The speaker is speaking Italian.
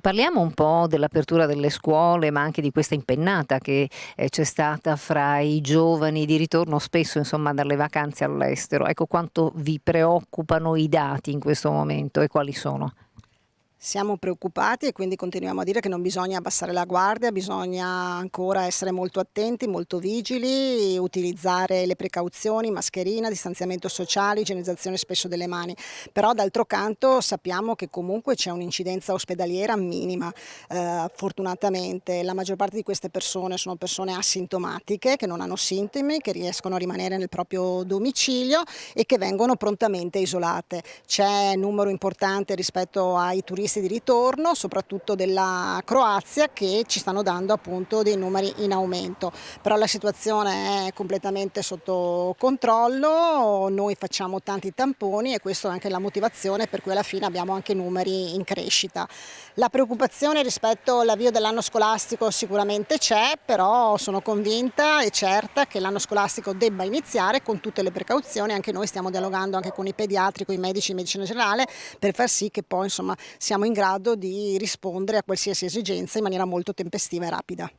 Parliamo un po' dell'apertura delle scuole, ma anche di questa impennata che, c'è stata fra i giovani di ritorno spesso, insomma, dalle vacanze all'estero. Ecco, quanto vi preoccupano i dati in questo momento e quali sono? Siamo preoccupati e quindi continuiamo a dire che non bisogna abbassare la guardia, bisogna ancora essere molto attenti, molto vigili, utilizzare le precauzioni, mascherina, distanziamento sociale, igienizzazione spesso delle mani. Però d'altro canto sappiamo che comunque c'è un'incidenza ospedaliera minima. Fortunatamente la maggior parte di queste persone sono persone asintomatiche, che non hanno sintomi, che riescono a rimanere nel proprio domicilio e che vengono prontamente isolate. C'è un numero importante rispetto ai turisti di ritorno, soprattutto della Croazia, che ci stanno dando appunto dei numeri in aumento. Però la situazione è completamente sotto controllo, noi facciamo tanti tamponi e questa è anche la motivazione per cui alla fine abbiamo anche numeri in crescita. La preoccupazione rispetto all'avvio dell'anno scolastico sicuramente c'è, però sono convinta e certa che l'anno scolastico debba iniziare con tutte le precauzioni. Anche noi stiamo dialogando anche con i pediatri, con i medici di medicina generale, per far sì che poi insomma siamo in grado di rispondere a qualsiasi esigenza in maniera molto tempestiva e rapida.